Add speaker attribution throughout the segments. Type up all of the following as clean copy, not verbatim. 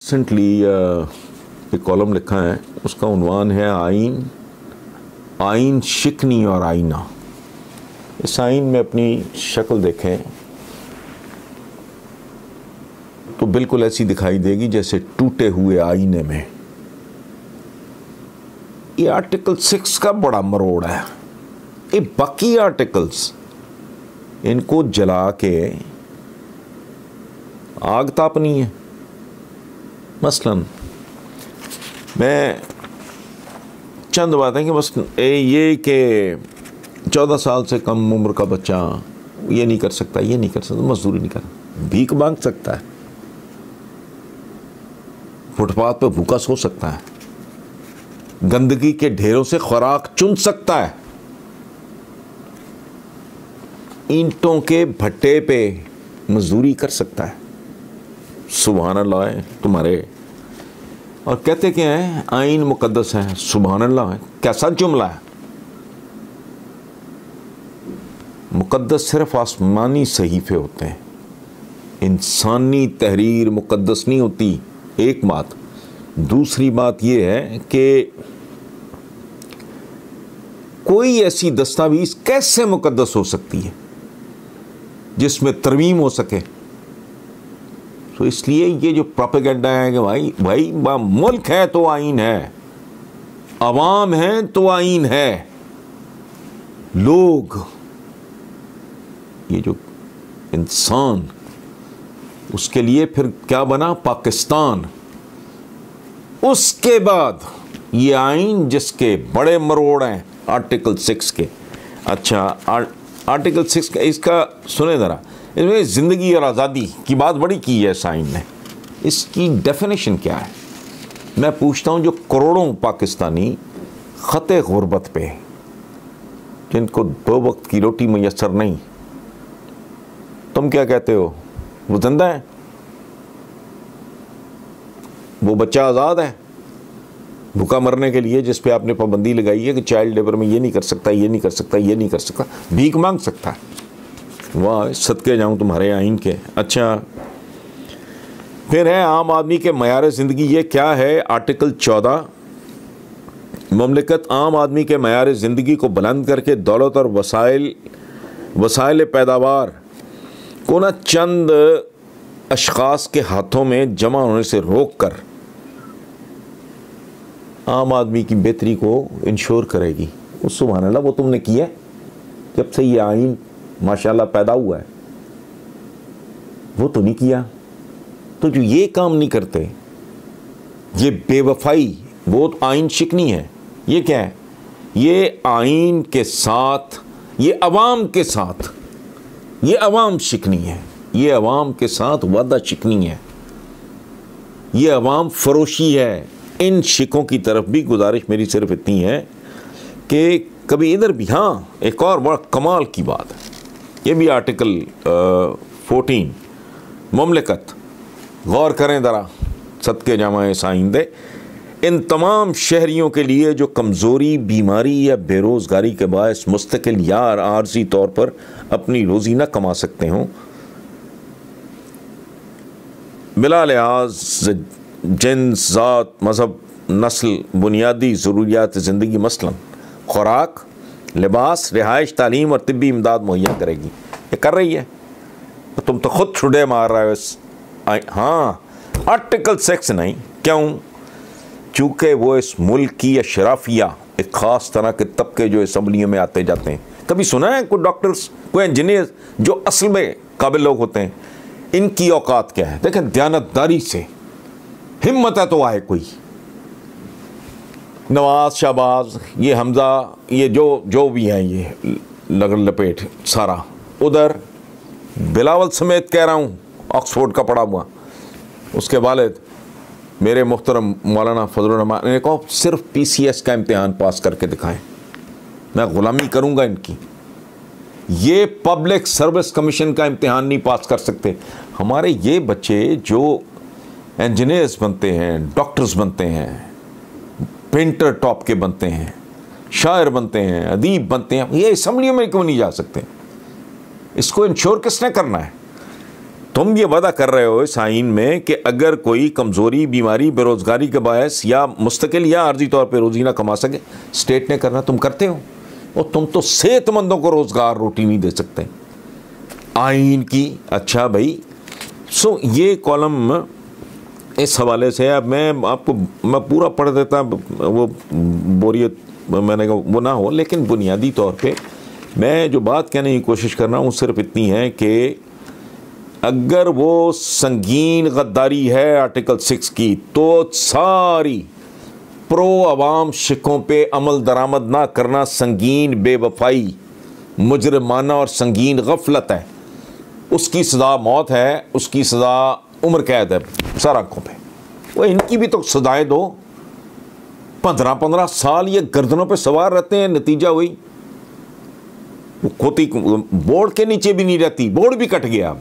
Speaker 1: Recently एक column लिखा है, उसका उन्वान है आइन शिकनी और आईना। इस आइन में अपनी शक्ल देखें तो बिल्कुल ऐसी दिखाई देगी जैसे टूटे हुए आईने में। ये आर्टिकल 6 का बड़ा मरोड़ है। ये बाकी आर्टिकल्स इनको जला के आग तापनी है। मसलन मैं चंद बातें कि बस ये कि 14 साल से कम उम्र का बच्चा ये नहीं कर सकता, ये नहीं कर सकता, मजदूरी नहीं कर, भीख मांग सकता है, फुटपाथ पे भूखा सो सकता है, गंदगी के ढेरों से खुराक चुन सकता है, ईंटों के भट्टे पे मजदूरी कर सकता है। सुभान अल्लाह है तुम्हारे। और कहते क्या है, आइन मुकद्दस है। सुभान अल्लाह है, कैसा जुमला है। मुकद्दस सिर्फ आसमानी सहीफे होते हैं, इंसानी तहरीर मुकद्दस नहीं होती। एक बात। दूसरी बात यह है कि कोई ऐसी दस्तावेज कैसे मुकद्दस हो सकती है जिसमें तरमीम हो सके। तो इसलिए ये जो प्रोपेगेंडा है कि भाई मुल्क है तो आइन है, अवाम है तो आइन है, लोग, ये जो इंसान, उसके लिए फिर क्या बना पाकिस्तान। उसके बाद ये आइन जिसके बड़े मरोड़ हैं आर्टिकल 6 के। अच्छा, आर्टिकल 6 का इसका सुने ज़रा, इसमें ज़िंदगी और आज़ादी की बात बड़ी की है साइन ने। इसकी डेफिनेशन क्या है? मैं पूछता हूँ, जो करोड़ों पाकिस्तानी ख़ते गुरबत पे, जिनको 2 वक्त की रोटी मैसर नहीं, तुम क्या कहते हो? वो जिंदा है? वो बच्चा आज़ाद है भूखा मरने के लिए, जिस पे आपने पाबंदी लगाई है कि चाइल्ड लेबर में ये नहीं कर सकता, ये नहीं कर सकता, ये नहीं कर सकता, भीख मांग सकता है। वाह, सदके जाऊं तुम्हारे आइन के। अच्छा, फिर है आम आदमी के मयार ज़िंदगी। ये क्या है? आर्टिकल 14, ममलिकत आम आदमी के मयार ज़िंदगी को बुलंद करके दौलत और वसाइल पैदावार को न चंद अशख़ास के हाथों में जमा होने से रोक कर आम आदमी की बेहतरी को इंश्योर करेगी। सुभान अल्लाह, वो तुमने किया जब से ये आइन माशाल्लाह पैदा हुआ है, वो तो नहीं किया। तो जो ये काम नहीं करते, ये बेवफाई, वो तो आइन शिकनी है। ये क्या है? ये आइन के साथ, ये अवाम के साथ, ये अवाम शिकनी है, ये अवाम के साथ वादा शिकनी है, ये अवाम फरोशी है। इन शिकों की तरफ भी गुजारिश मेरी सिर्फ इतनी है कि कभी इधर भी। हाँ, एक और बड़ा कमाल की बात है, ये भी आर्टिकल 14, ममलिकत, गौर करें ज़रा, सदके जामा साइंदे, इन तमाम शहरियों के लिए जो कमज़ोरी, बीमारी या बेरोज़गारी के बायस मुस्तकिल या आर्जी तौर पर अपनी रोज़ी न कमा सकते हों, बिला लिहाज जिन्स, ज़ात, मज़हब, नस्ल, बुनियादी ज़रूरियात ज़िंदगी मसलन खुराक, लिबास, रिहाइश, तालीम और तिब्बी इमदाद मुहैया करेगी। ये कर रही है। तो तुम तो खुद छुड़े मार रहे हो। हाँ, आर्टिकल 6 नहीं। क्यों? चूँकि वो इस मुल्क की अशराफिया, एक ख़ास तरह के तबके जो असम्बलियों में आते जाते हैं। कभी सुना है कोई डॉक्टर्स, कोई इंजीनियर जो असल में काबिल लोग होते हैं, इनकी औकात क्या है? देखें, दयानतदारी से, हिम्मत है तो आए कोई। नवाज, शाहबाज, ये हमज़ा, ये जो भी हैं, ये लगन लपेट सारा। उधर बिलावल समेत कह रहा हूँ, ऑक्सफोर्ड का पढ़ा हुआ, उसके वालिद मेरे मुहतरम मौलाना फजलुर रहमान ने कहा सिर्फ PCS का इम्तिहान पास करके दिखाएं, मैं ग़ुलामी करूँगा इनकी। ये पब्लिक सर्विस कमीशन का इम्तिहान नहीं पास कर सकते। हमारे ये बच्चे जो इंजीनियर्स बनते हैं, डॉक्टर्स बनते हैं, पेंटर टॉप के बनते हैं, शायर बनते हैं, अदीब बनते हैं, ये असम्बलियों में क्यों नहीं जा सकते? इसको इंश्योर किसने करना है? तुम ये वादा कर रहे हो इस आइन में कि अगर कोई कमज़ोरी, बीमारी, बेरोज़गारी के बायस या मुस्तकिल या आर्जी तौर पे रोज़ी ना कमा सके, स्टेट ने करना, तुम करते हो। और तुम तो सेहतमंदों को रोज़गार, रोटी नहीं दे सकते आइन की। अच्छा भाई, सो ये कॉलम इस हवाले से, अब मैं आपको मैं पूरा पढ़ देता, वो बोरियत मैंने कहा वो ना हो, लेकिन बुनियादी तौर पे मैं जो बात कहने की कोशिश कर रहा हूँ सिर्फ इतनी है कि अगर वो संगीन गद्दारी है आर्टिकल 6 की, तो सारी प्रो अवाम शिकों पे अमल दरामद ना करना संगीन बेवफाई, मुजरमाना और संगीन गफलत है। उसकी सज़ा मौत है, उसकी सज़ा उम्र कैद है सर आंखों पे। वो इनकी भी तो सजाएं दो। 15-15 साल ये गर्दनों पे सवार रहते हैं, नतीजा वही, वो खोती बोर्ड के नीचे भी नहीं रहती, बोर्ड भी कट गया अब।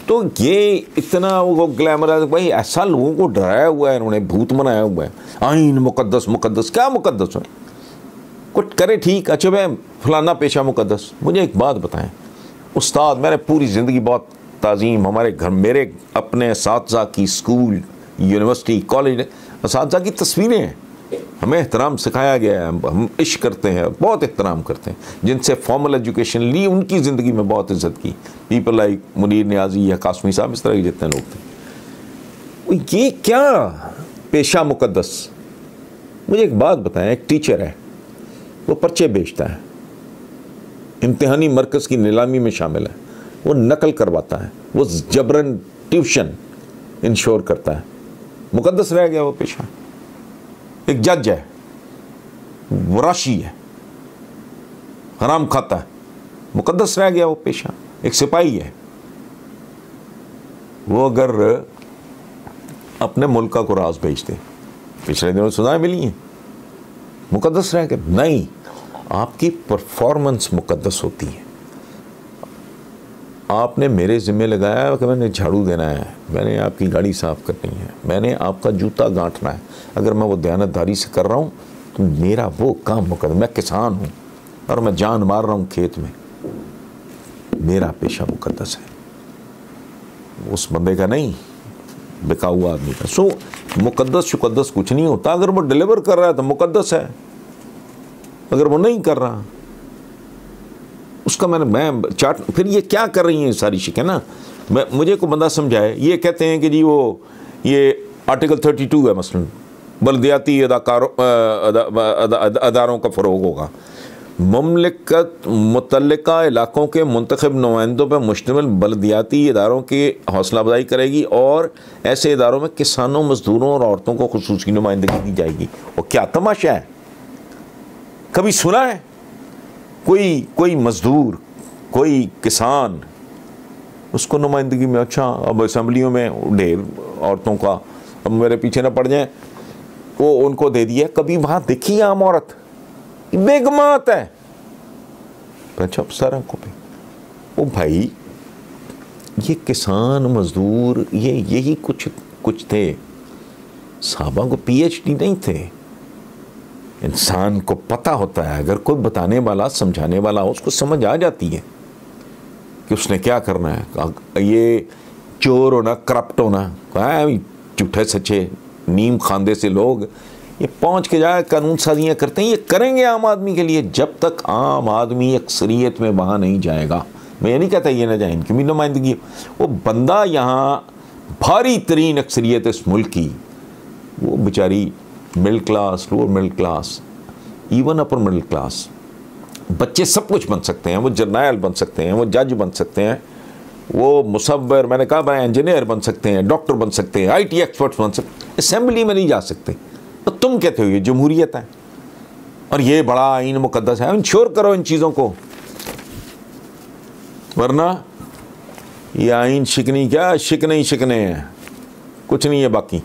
Speaker 1: तो ये इतना वो ग्लैमर है भाई, ऐसा लोगों को डराया हुआ है इन्होंने, भूत बनाया हुआ है। आइन मुकद्दस, मुकद्दस क्या मुकद्दस है? कुछ करे ठीक, अच्छा भाई फलाना पेशा मुकद्दस। मुझे एक बात बताएं उस्ताद, मैंने पूरी ज़िंदगी बहुत ताज़ीम, हमारे घर मेरे अपने असातिज़ा की, स्कूल, यूनिवर्सिटी, कॉलेज असातिज़ा की तस्वीरें हैं। हमें एहतराम सिखाया गया है, हम इश्क करते हैं, बहुत एहतराम करते हैं। जिनसे फॉर्मल एजुकेशन ली, उनकी ज़िंदगी में बहुत इज़्ज़त की, पीपल लाइक मुनीर नियाज़ी या कासमी साहब, इस तरह के जितने लोग थे। ये क्या पेशा मुकद्दस? मुझे एक बात बताएं, एक टीचर है, वो पर्चे बेचता है, इम्तिहानी मरकज़ की नीलामी में शामिल है, वो नकल करवाता है, वो जबरन ट्यूशन इंश्योर करता है, मुकद्दस रह गया वो पेशा। एक जज है, वो राशि है, हराम खाता है, मुकद्दस रह गया वो पेशा। एक सिपाही है, वो अगर अपने मुल्क को राज भेज दे, पिछले दिनों सजाएं मिली हैं, मुकद्दस रह गया। नहीं, आपकी परफॉर्मेंस मुकद्दस होती है। आपने मेरे ज़िम्मे लगाया कि मैंने झाड़ू देना है, मैंने आपकी गाड़ी साफ़ करनी है, मैंने आपका जूता गांठना है, अगर मैं वो दयानतदारी से कर रहा हूँ तो मेरा वो काम मुकद्दस। मैं किसान हूँ और मैं जान मार रहा हूँ खेत में, मेरा पेशा मुकद्दस है, उस बंदे का नहीं, बिका हुआ आदमी का। सो मुकद्दस शुकद्दस कुछ नहीं होता। अगर वो डिलीवर कर रहा है तो मुकद्दस है, अगर वो नहीं कर रहा उसका मैं चार्ट। फिर ये क्या कर रही हैं सारी शिकें ना, मुझे को बंदा समझाए। ये कहते हैं कि जी वो ये आर्टिकल 32 है मसलन, बल्दियाती अदारों का फ़रोग होगा, ममलिकत मुतल्लिका इलाकों के मुंतखब नुमाइंदों पर मुश्तमिल बल्दियाती इदारों की हौसला अफजाई करेगी और ऐसे इदारों में किसानों, मजदूरों और औरतों को खुसूसी नुमाइंदगी दी जाएगी। और क्या तमाशा है, कभी सुना है कोई मजदूर, कोई किसान, उसको नुमाइंदगी में? अच्छा, अब असम्बलियों में ढेर औरतों का, अब मेरे पीछे ना पड़ जाएं, वो उनको दे दिया। कभी वहाँ देखी आम औरत बेगमात है, अच्छा सारा को पे। ओ भाई, ये किसान मजदूर ये यही कुछ थे, साहबा को PhD नहीं थे। इंसान को पता होता है, अगर कोई बताने वाला, समझाने वाला हो, उसको समझ आ जाती है कि उसने क्या करना है। ये चोर होना, करप्ट होना, झूठे सच्चे नीम खांदे से लोग ये पहुंच के जाए कानून साजियाँ करते हैं, ये करेंगे आम आदमी के लिए जब तक आम आदमी अक्सरियत में वहाँ नहीं जाएगा। मैं ये नहीं कहता ये ना जाए, इनकी भी नुमाइंदगी। वो बंदा यहाँ भारी तरीन अक्सरियत इस मुल्क की, वो बेचारी middle class, lower middle class, even upper middle class, बच्चे सब कुछ बन सकते हैं। वो जर्नैल बन सकते हैं, वो जज बन सकते हैं, वो मुसव्विर, मैंने कहा भाई इंजीनियर बन सकते हैं, डॉक्टर बन सकते हैं, IT एक्सपर्ट्स बन सकते हैं, असेंबली में नहीं जा सकते। तो तुम कहते हो ये जमहूरियत है और ये बड़ा आइन मुकद्दस है। इंश्योर करो इन चीज़ों को, वरना ये आइन शिकनी क्या, शिकने ही शिकने हैं, कुछ नहीं है बाकी।